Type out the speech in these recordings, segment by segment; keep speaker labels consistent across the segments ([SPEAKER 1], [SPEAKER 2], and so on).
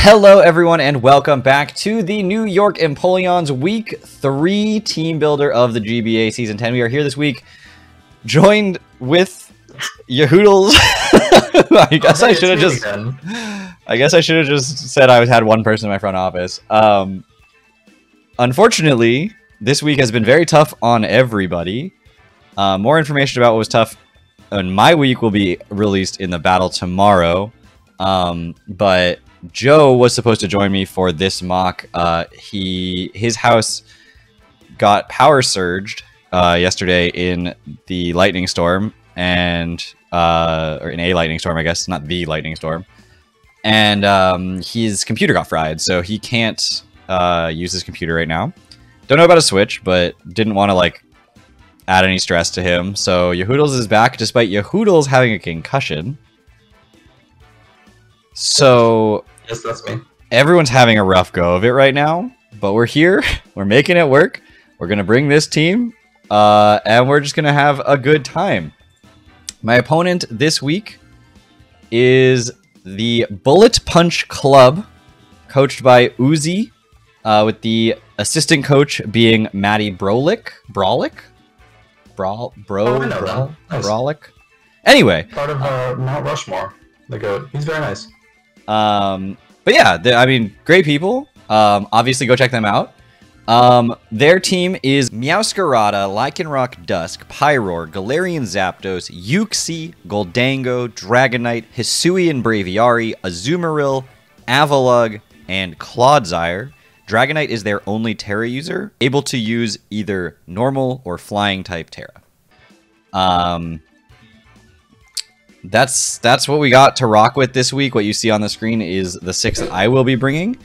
[SPEAKER 1] Hello everyone and welcome back to the New York Empoleon's Week 3 Team Builder of the GBA Season 10. We are here this week, joined with Yahoodles. I guess I should have just said I had one person in my front office. Unfortunately, this week has been very tough on everybody. More information about what was tough in my week will be released in the battle tomorrow. But Joe was supposed to join me for this mock. His house got power surged yesterday in the lightning storm, and or in a lightning storm, I guess, not the lightning storm. And his computer got fried, so he can't use his computer right now. Don't know about a Switch, but didn't want to like add any stress to him. So Yahoodles is back, despite Yahoodles having a concussion. So
[SPEAKER 2] yes, that's me.
[SPEAKER 1] Everyone's having a rough go of it right now, but we're here. We're making it work. We're going to bring this team, and we're just going to have a good time. My opponent this week is the Bullet Punch Club, coached by Uzi, with the assistant coach being Maddie Brolick. Brolick. Anyway.
[SPEAKER 2] Part of Mount Rushmore, the GOAT. He's very nice.
[SPEAKER 1] But yeah, I mean, great people. Obviously, go check them out. Their team is Meowscarada, Lycanroc Dusk, Pyroar, Galarian Zapdos, Uxie, Goldango, Dragonite, Hisuian Braviary, Azumarill, Avalugg, and Clodsire. Dragonite is their only Terra user, able to use either normal or flying type Terra. That's what we got to rock with this week. What you see on the screen is the 6 that I will be bringing,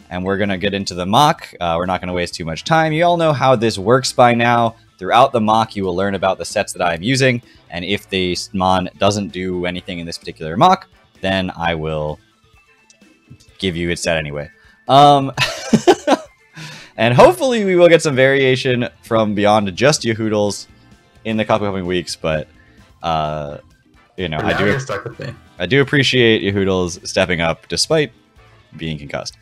[SPEAKER 1] and we're going to get into the mock. We're not going to waste too much time. You all know how this works by now. Throughout the mock, you will learn about the sets that I'm using, and if the mon doesn't do anything in this particular mock, then I will give you its set anyway. And hopefully we will get some variation from beyond just Yahoodles in the upcoming weeks, but you know, I do appreciate Yahoodles stepping up despite being concussed.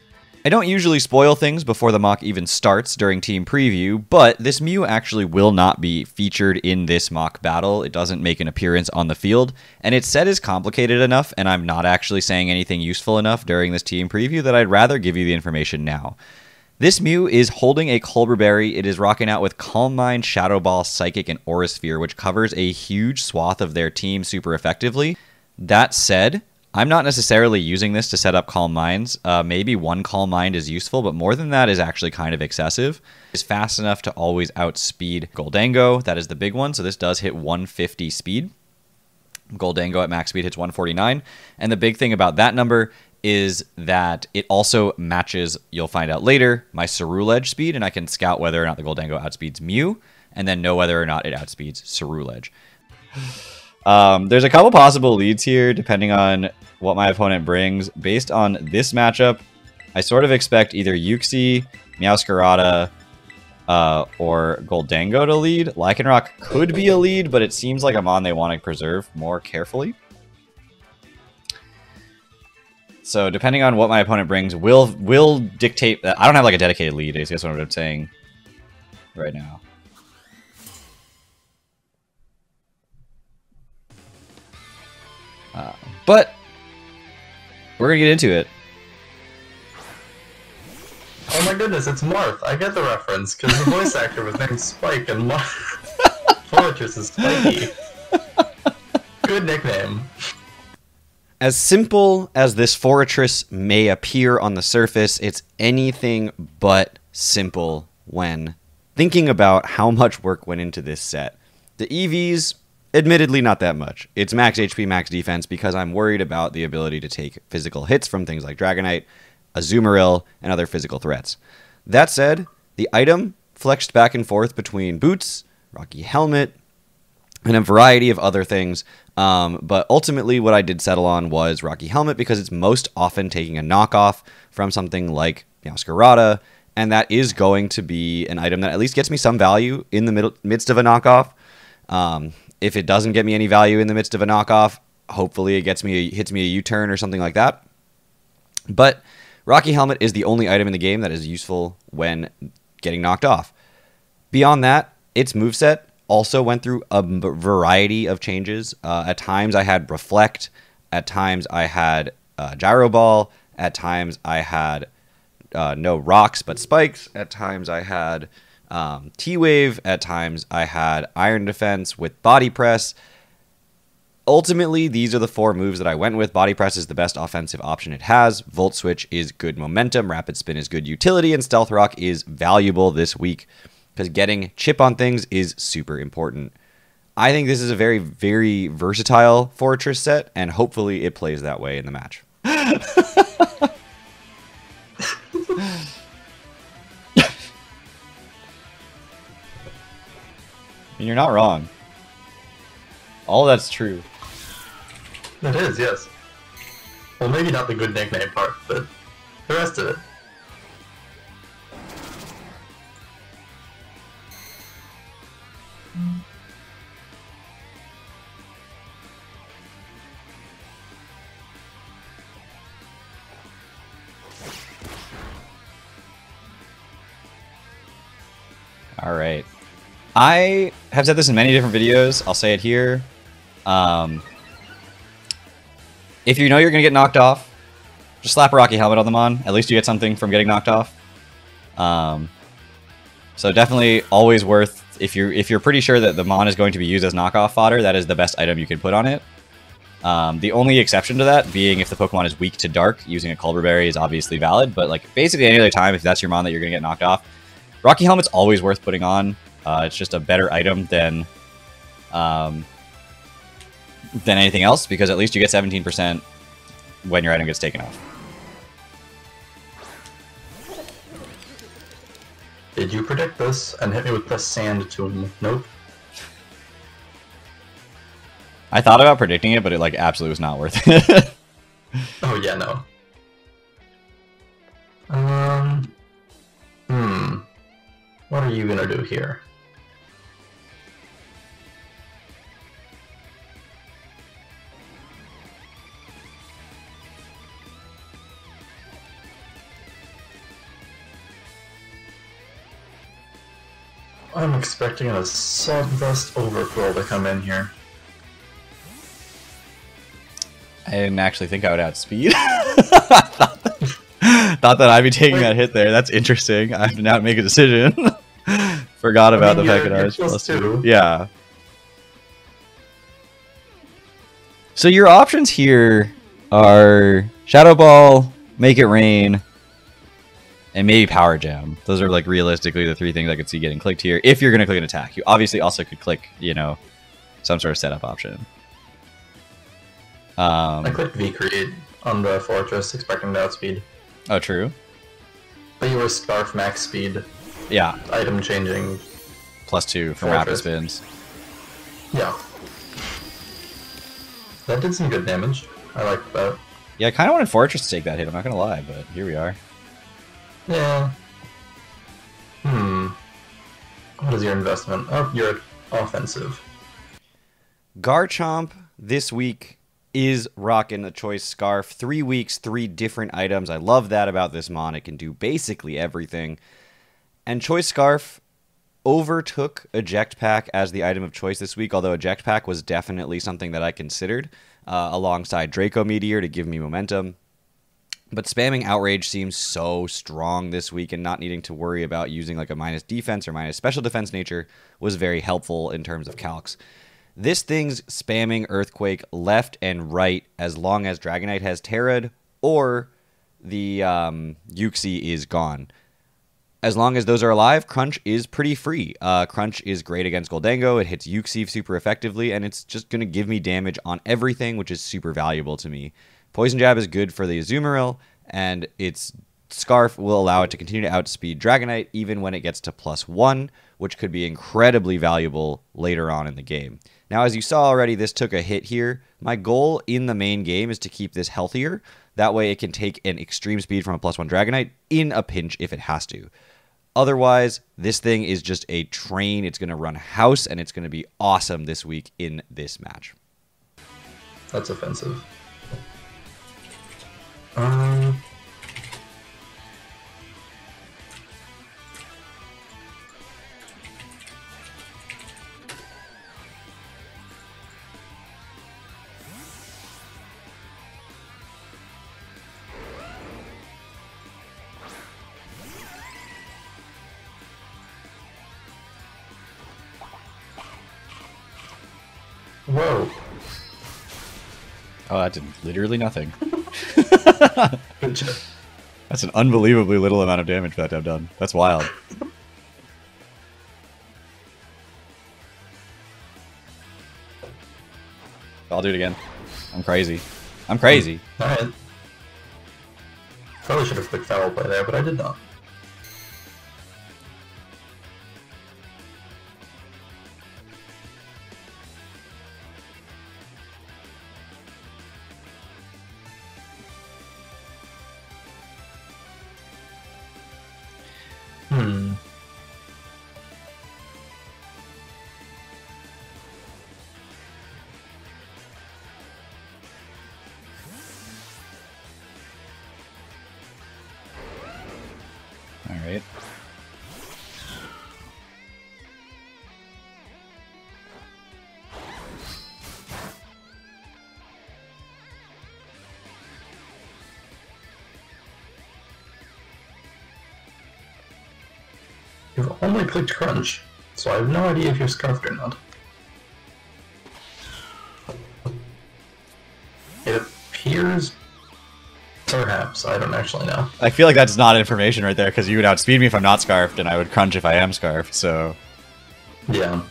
[SPEAKER 1] I don't usually spoil things before the mock even starts during team preview, but this Mew actually will not be featured in this mock battle. It doesn't make an appearance on the field, and its set is complicated enough, and I'm not actually saying anything useful enough during this team preview that I'd rather give you the information now. This Mew is holding a Colbur Berry. It is rocking out with Calm Mind, Shadow Ball, Psychic, and Aura Sphere, which covers a huge swath of their team super effectively. That said, I'm not necessarily using this to set up Calm Minds. Maybe one Calm Mind is useful, but more than that is actually kind of excessive. It's fast enough to always outspeed Goldango. That is the big one, so this does hit 150 speed. Goldango at max speed hits 149. And the big thing about that number is that it also matches, you'll find out later, my Ceruledge speed, and I can scout whether or not the Goldango outspeeds Mew, and then know whether or not it outspeeds Ceruledge. There's a couple possible leads here, depending on what my opponent brings. Based on this matchup, I sort of expect either Uxie, Meowscarada, or Goldango to lead. Lycanroc could be a lead, but it seems like a mon they want to preserve more carefully. So depending on what my opponent brings, will dictate that. I don't have like a dedicated lead, I guess what I'm saying right now. But we're gonna get into it.
[SPEAKER 2] Oh my goodness, it's Marth. I get the reference because the voice actor was named Spike, and Fortress is Spiky. Good nickname.
[SPEAKER 3] As simple as this fortress may appear on the surface, it's anything but simple when thinking about how much work went into this set. The EVs, admittedly not that much. It's max HP, max defense, because I'm worried about the ability to take physical hits from things like Dragonite, Azumarill, and other physical threats. That said, the item flexed back and forth between boots, Rocky Helmet, and a variety of other things, but ultimately what I did settle on was Rocky Helmet because it's most often taking a knockoff from something like Meowscarada, and that is going to be an item that at least gets me some value in the midst of a knockoff. If it doesn't get me any value in the midst of a knockoff, hopefully it hits me a U-turn or something like that. But Rocky Helmet is the only item in the game that is useful when getting knocked off. Beyond that, its moveset also went through a variety of changes. At times I had Reflect, at times I had Gyro Ball, at times I had no rocks but spikes, at times I had T-Wave, at times I had Iron Defense with Body Press. Ultimately, these are the 4 moves that I went with. Body Press is the best offensive option it has. Volt Switch is good momentum. Rapid Spin is good utility. And Stealth Rock is valuable this week because getting chip on things is super important. I think this is a very, very versatile Fortress set, and hopefully it plays that way in the match.
[SPEAKER 1] And you're not wrong. All that's true.
[SPEAKER 2] It is, yes. Well, maybe not the good nickname part, but the rest of it.
[SPEAKER 1] All right. I have said this in many different videos. I'll say it here. If you know you're going to get knocked off, just slap a Rocky Helmet on the Mon. At least you get something from getting knocked off. So definitely always worth, if you're pretty sure that the Mon is going to be used as knockoff fodder, that is the best item you can put on it. The only exception to that being if the Pokemon is weak to Dark, using a Culber Berry is obviously valid, but like basically any other time, if that's your Mon that you're going to get knocked off, Rocky Helmet's always worth putting on. It's just a better item than anything else, because at least you get 17% when your item gets taken off.
[SPEAKER 2] Did you predict this and hit me with the sand tomb? Nope.
[SPEAKER 1] I thought about predicting it, but it like absolutely was not worth it.
[SPEAKER 2] Oh yeah, no. What are you gonna do here? I'm expecting a Sawdust Overflow to come in here.
[SPEAKER 1] I didn't actually think I would outspeed. Thought that I'd be taking that hit there. That's interesting. I have to now make a decision. Forgot about the fact that I was +2. Yeah. So your options here are Shadow Ball, Make It Rain, and maybe Power Jam. Those are like realistically the 3 things I could see getting clicked here. If you're going to click an attack, you obviously also could click, you know, some sort of setup option.
[SPEAKER 2] I clicked V-Create on the Fortress, expecting to outspeed.
[SPEAKER 1] Oh, true.
[SPEAKER 2] But you were Scarf max speed.
[SPEAKER 1] Yeah.
[SPEAKER 2] Item changing.
[SPEAKER 1] +2 from Rapid Spins.
[SPEAKER 2] Yeah. That did some good damage. I like that.
[SPEAKER 1] Yeah, I kind of wanted Fortress to take that hit, I'm not going to lie, but here we are.
[SPEAKER 2] Yeah. What is your investment? Oh, you're offensive.
[SPEAKER 3] Garchomp this week is rocking the Choice Scarf. 3 weeks, 3 different items. I love that about this Mon. It can do basically everything. And Choice Scarf overtook Eject Pack as the item of choice this week, although Eject Pack was definitely something that I considered alongside Draco Meteor to give me momentum. But spamming Outrage seems so strong this week, and not needing to worry about using like a minus defense or minus special defense nature was very helpful in terms of calcs. This thing's spamming Earthquake left and right as long as Dragonite has Terra'd or the Uxie is gone. As long as those are alive, Crunch is pretty free. Crunch is great against Goldango. It hits Uxie super effectively, and it's just going to give me damage on everything, which is super valuable to me. Poison Jab is good for the Azumarill, and its Scarf will allow it to continue to outspeed Dragonite even when it gets to +1, which could be incredibly valuable later on in the game. Now, as you saw already, this took a hit here. My goal in the main game is to keep this healthier. That way it can take an extreme speed from a +1 Dragonite in a pinch if it has to. Otherwise, this thing is just a train. It's going to run house, and it's going to be awesome this week in this match.
[SPEAKER 2] That's offensive. Whoa.
[SPEAKER 1] Oh, that did literally nothing.
[SPEAKER 2] Good job.
[SPEAKER 1] That's an unbelievably little amount of damage for that to have done. That's wild. I'll do it again. I'm crazy. I'm crazy.
[SPEAKER 2] Alright. Probably should have clicked foul play there, but I did not.
[SPEAKER 1] Alright.
[SPEAKER 2] You've only clicked crunch, so I have no idea if you're scarfed or not. It appears... Perhaps, I don't actually know.
[SPEAKER 1] I feel like that's not information right there, because you would outspeed me if I'm not scarfed, and I would crunch if I am scarfed, so...
[SPEAKER 2] Yeah.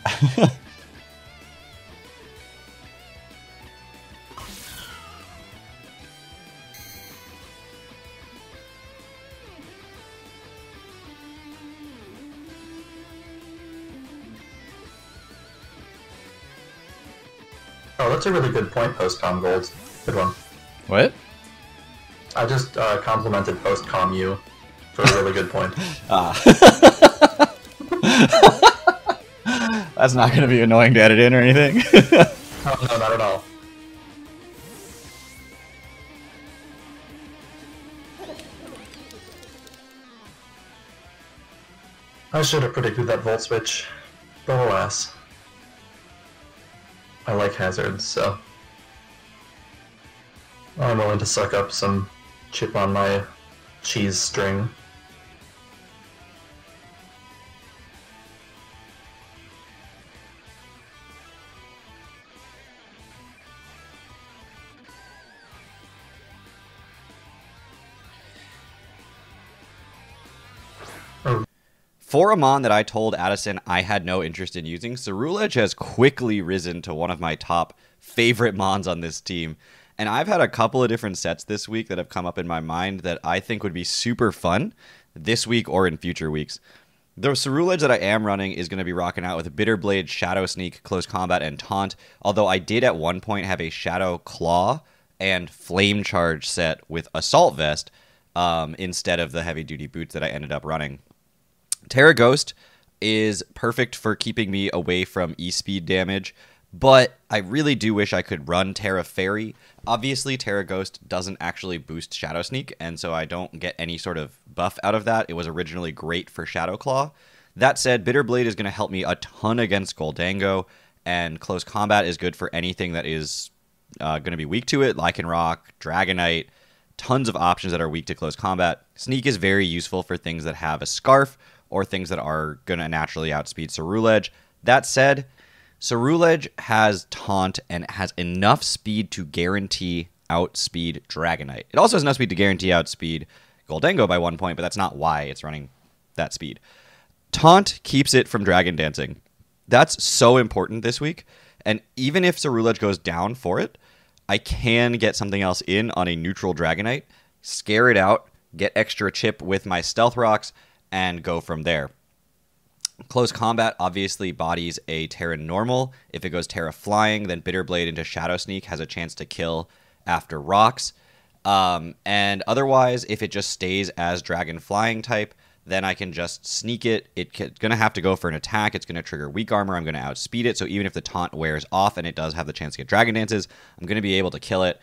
[SPEAKER 2] Oh, that's a really good point, post-com gold. Good one.
[SPEAKER 1] What?
[SPEAKER 2] I just complimented post-com you for a really good point.
[SPEAKER 1] That's not going to be annoying to edit in or anything.
[SPEAKER 2] Oh, no, not at all. I should have predicted that volt switch, but alas. I like hazards, so I'm willing to suck up some chip on my cheese string.
[SPEAKER 3] For a Mon that I told Addison I had no interest in using, Cerulege has quickly risen to one of my top favorite Mons on this team. And I've had a couple of different sets this week that have come up in my mind that I think would be super fun this week or in future weeks. The Cerulege that I am running is going to be rocking out with Bitter Blade, Shadow Sneak, Close Combat, and Taunt, although I did at one point have a Shadow Claw and Flame Charge set with Assault Vest instead of the heavy duty boots that I ended up running. Terra Ghost is perfect for keeping me away from E-speed damage, but I really do wish I could run Terra Fairy. Obviously, Terra Ghost doesn't actually boost Shadow Sneak, and so I don't get any sort of buff out of that. It was originally great for Shadow Claw. That said, Bitter Blade is going to help me a ton against Goldango, and Close Combat is good for anything that is going to be weak to it. Lycanroc, Dragonite, tons of options that are weak to Close Combat. Sneak is very useful for things that have a Scarf, or things that are going to naturally outspeed Cerulege. That said, Cerulege has Taunt and has enough speed to guarantee outspeed Dragonite. It also has enough speed to guarantee outspeed Goldango by 1 point, but that's not why it's running that speed. Taunt keeps it from Dragon Dancing. That's so important this week, and even if Cerulege goes down for it, I can get something else in on a neutral Dragonite, scare it out, get extra chip with my Stealth Rocks, and go from there. Close Combat obviously bodies a Terra Normal. If it goes Terra Flying, then Bitter Blade into Shadow Sneak has a chance to kill after Rocks. And otherwise, if it just stays as Dragon Flying type, then I can just sneak it. It's going to have to go for an attack. It's going to trigger Weak Armor. I'm going to outspeed it. So even if the Taunt wears off and it does have the chance to get Dragon Dances, I'm going to be able to kill it.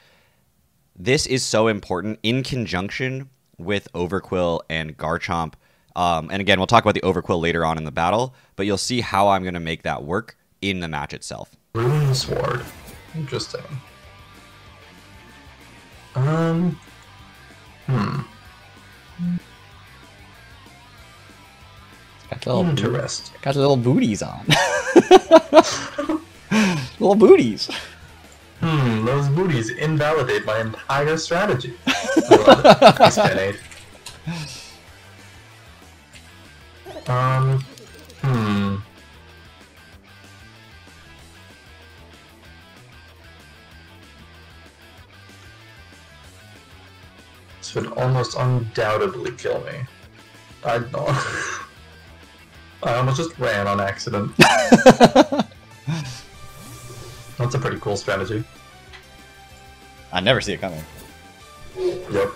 [SPEAKER 3] This is so important in conjunction with Overquill and Garchomp. And again, we'll talk about the Overquill later on in the battle, but you'll see how I'm going to make that work in the match itself.
[SPEAKER 2] Rune Sword. Interesting.
[SPEAKER 1] Got the little
[SPEAKER 2] Interesting.
[SPEAKER 1] Got the little booties on. Little booties.
[SPEAKER 2] Those booties invalidate my entire strategy. I love it. Nice 10-8. This would almost undoubtedly kill me. I almost just ran on accident. That's a pretty cool strategy.
[SPEAKER 1] I never see it coming.
[SPEAKER 2] Yep.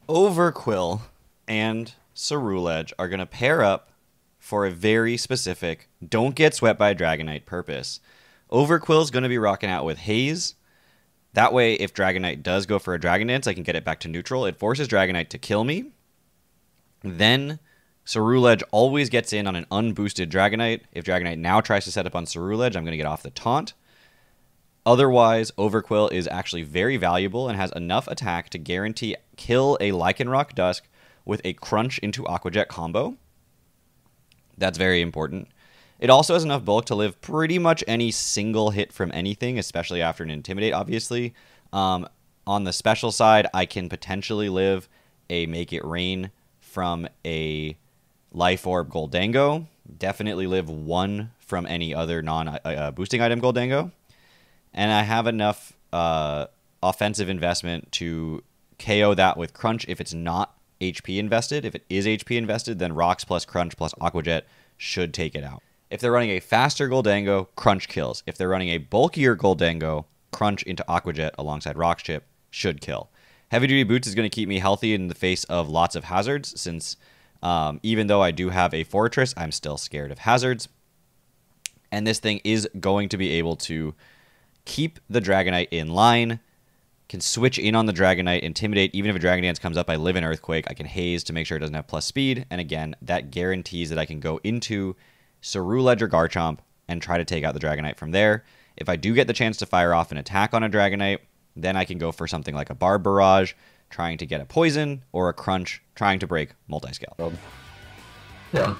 [SPEAKER 3] Overquill and Cerulege are going to pair up for a very specific don't get swept by a Dragonite purpose. Overquill is going to be rocking out with Haze. That way, if Dragonite does go for a Dragon Dance, I can get it back to neutral. It forces Dragonite to kill me. Then Cerulege always gets in on an unboosted Dragonite. If Dragonite now tries to set up on Cerulege, I'm going to get off the taunt. Otherwise, Overquill is actually very valuable and has enough attack to guarantee kill a Lycanroc Dusk with a Crunch into Aqua Jet combo. That's very important. It also has enough bulk to live pretty much any single hit from anything, especially after an Intimidate, obviously. On the special side, I can potentially live a Make It Rain from a Life Orb Goldango. Definitely live one from any other non-boosting item Goldango. And I have enough offensive investment to KO that with Crunch if it's not HP invested. If it is HP invested, then Rocks plus Crunch plus Aqua Jet should take it out. If they're running a faster Goldango, Crunch kills. If they're running a bulkier Goldango, Crunch into Aqua Jet alongside Rock Chip should kill. Heavy Duty Boots is going to keep me healthy in the face of lots of hazards, since even though I do have a Fortress, I'm still scared of hazards. And this thing is going to be able to keep the Dragonite in line, can switch in on the Dragonite, Intimidate. Even if a Dragon Dance comes up, I live in Earthquake. I can Haze to make sure it doesn't have plus speed. And again, that guarantees that I can go into Cerulege or Garchomp and try to take out the Dragonite from there. If I do get the chance to fire off an attack on a Dragonite, then I can go for something like a Barb Barrage, trying to get a Poison, or a Crunch, trying to break Multiscale.
[SPEAKER 2] Yeah.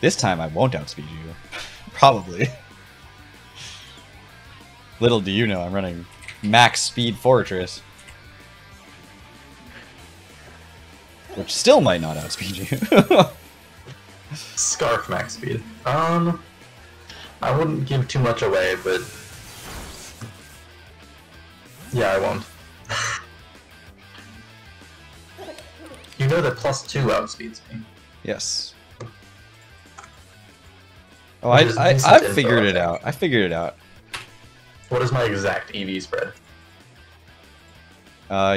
[SPEAKER 1] This time I won't outspeed you. Probably. Little do you know, I'm running max speed Fortress. Which still might not outspeed you.
[SPEAKER 2] Scarf max speed. I wouldn't give too much away, but yeah, I won't. You know that +2 outspeeds me.
[SPEAKER 1] Yes. Oh, I figured it out. I figured it out.
[SPEAKER 2] What is my exact EV spread?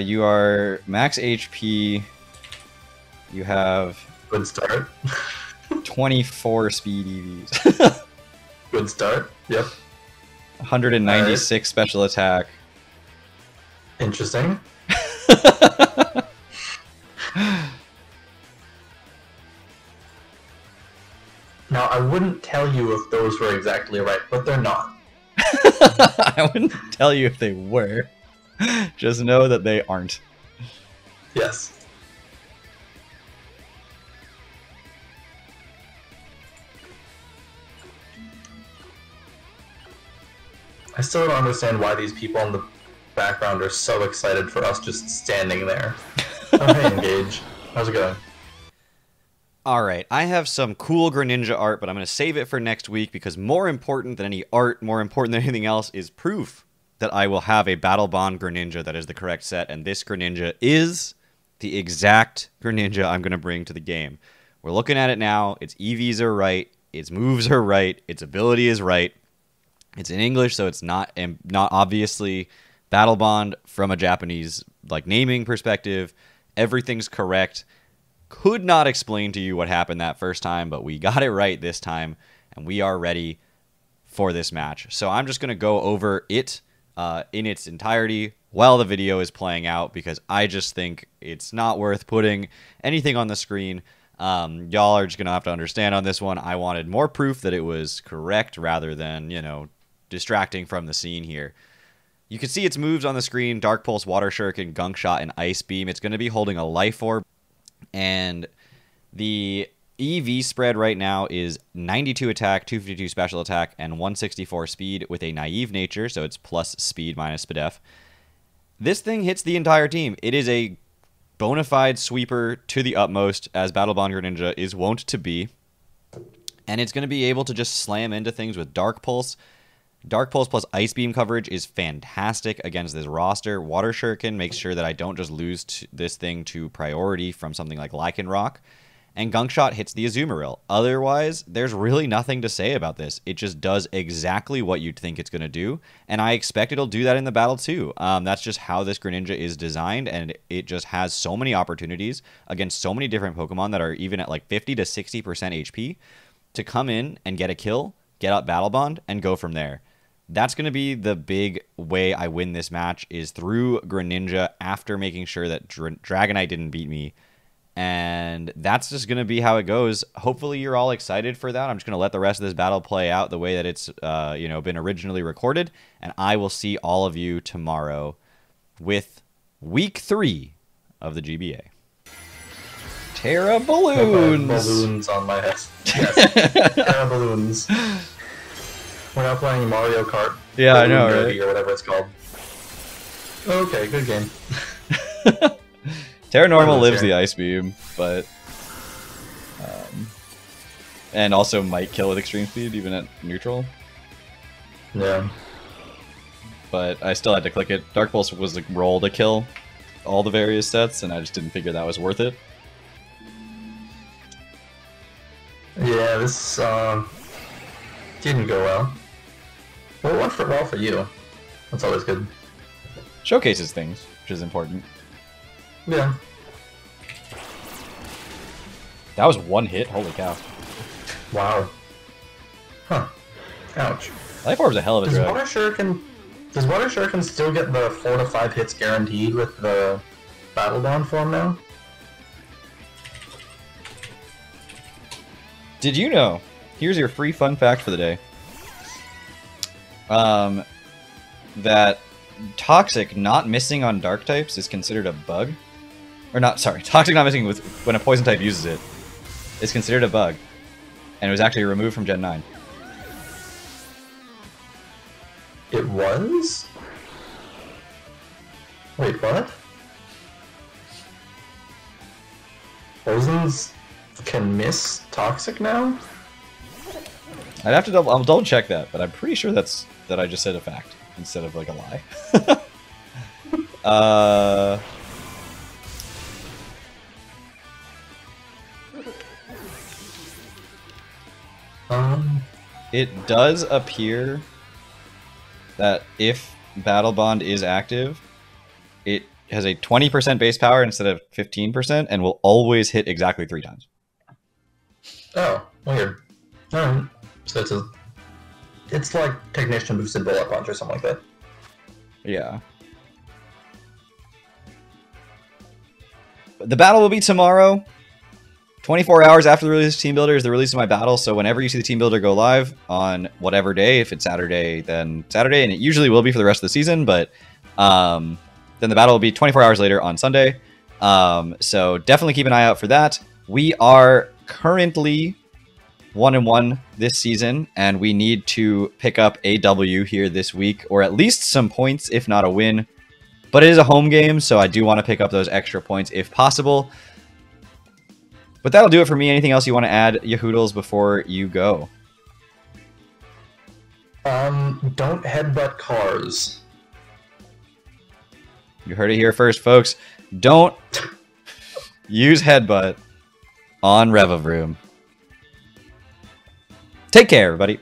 [SPEAKER 1] You are max HP. You have
[SPEAKER 2] good start.
[SPEAKER 1] 24 speed EVs.
[SPEAKER 2] Good start. Yep.
[SPEAKER 1] 196 special attack.
[SPEAKER 2] Interesting. Now, I wouldn't tell you if those were exactly right, but they're not.
[SPEAKER 1] I wouldn't tell you if they were. Just know that they aren't.
[SPEAKER 2] Yes. I still don't understand why these people in the background are so excited for us just standing there. Oh, hey, Engage. How's it going?
[SPEAKER 3] Alright, I have some cool Greninja art, but I'm going to save it for next week because more important than any art, more important than anything else, is proof that I will have a Battle Bond Greninja that is the correct set, and this Greninja is the exact Greninja I'm going to bring to the game. We're looking at it now. Its EVs are right, its moves are right, its ability is right. It's in English, so it's not obviously Battle Bond from a Japanese naming perspective. Everything's correct. Could not explain to you what happened that first time, but we got it right this time, and we are ready for this match. So I'm just going to go over it in its entirety while the video is playing out, because I just think it's not worth putting anything on the screen. Y'all are just going to have to understand on this one. I wanted more proof that it was correct rather than, distracting from the scene here. You can see its moves on the screen: Dark Pulse, Water Shuriken, Gunk Shot, and Ice Beam. It's going to be holding a Life Orb, and the EV spread right now is 92 attack, 252 special attack, and 164 speed with a naive nature, so it's plus speed minus SPDEF. This thing hits the entire team. It is a bona fide sweeper to the utmost, as Battlebond Greninja is wont to be. And it's going to be able to just slam into things with Dark Pulse. Dark Pulse plus Ice Beam coverage is fantastic against this roster. Water Shuriken makes sure that I don't just lose this thing to priority from something like Lycanroc. And Gunk Shot hits the Azumarill. Otherwise, there's really nothing to say about this. It just does exactly what you'd think it's going to do, and I expect it'll do that in the battle too. That's just how this Greninja is designed, and it just has so many opportunities against so many different Pokemon that are even at like 50 to 60% HP to come in and get a kill, get up Battle Bond, and go from there. That's going to be the big way I win this match, is through Greninja after making sure that Dragonite didn't beat me. And that's just going to be how it goes. Hopefully you're all excited for that. I'm just going to let the rest of this battle play out the way that it's been originally recorded. And I will see all of you tomorrow with week 3 of the GBA. Terra Balloons!
[SPEAKER 2] Balloons on my head. Yes. Terra Balloons. We're not playing Mario Kart.
[SPEAKER 1] Yeah, I know, right?
[SPEAKER 2] Or whatever it's called. Okay, good game.
[SPEAKER 1] Terra Normal lives the Ice Beam, but and also might kill with Extreme Speed even at neutral.
[SPEAKER 2] Yeah.
[SPEAKER 1] But I still had to click it. Dark Pulse was the roll to kill all the various sets, and I just didn't figure that was worth it.
[SPEAKER 2] Yeah, this didn't go well. Well, it went well for you. That's always good.
[SPEAKER 1] Showcases things, which is important.
[SPEAKER 2] Yeah.
[SPEAKER 1] That was one hit? Holy cow.
[SPEAKER 2] Wow. Huh. Ouch.
[SPEAKER 1] Life Orb's a hell of a drug.
[SPEAKER 2] Does Water Shuriken still get the 4 to 5 hits guaranteed with the Battle Bond form now?
[SPEAKER 1] Did you know? Here's your free fun fact for the day. That Toxic not missing on Dark types is considered a bug. Or not, sorry. Toxic not missing with when a Poison type uses it is considered a bug. And it was actually removed from Gen 9.
[SPEAKER 2] It was? Wait, what? Poisons can miss Toxic now?
[SPEAKER 1] I'd have to I'll double check that, but I'm pretty sure that I just said a fact instead of like a lie. It does appear that if Battle Bond is active, it has a 20% base power instead of 15% and will always hit exactly 3 times.
[SPEAKER 2] Oh, weird. Alright. So it's like Technician boosted Bullet Punch or something like that.
[SPEAKER 1] Yeah. The battle will be tomorrow. 24 hours after the release of Teambuilder is the release of my battle, so whenever you see the Teambuilder go live on whatever day, if it's Saturday, then Saturday, and it usually will be for the rest of the season, but then the battle will be 24 hours later on Sunday. So definitely keep an eye out for that. We are currently 1-1 this season, and we need to pick up a W here this week, or at least some points, if not a win. But it is a home game, so I do want to pick up those extra points if possible. But that'll do it for me. Anything else you want to add, Yahoodles, before you go?
[SPEAKER 2] Don't headbutt cars.
[SPEAKER 1] You heard it here first, folks. Don't use headbutt on Revavroom. Take care, everybody.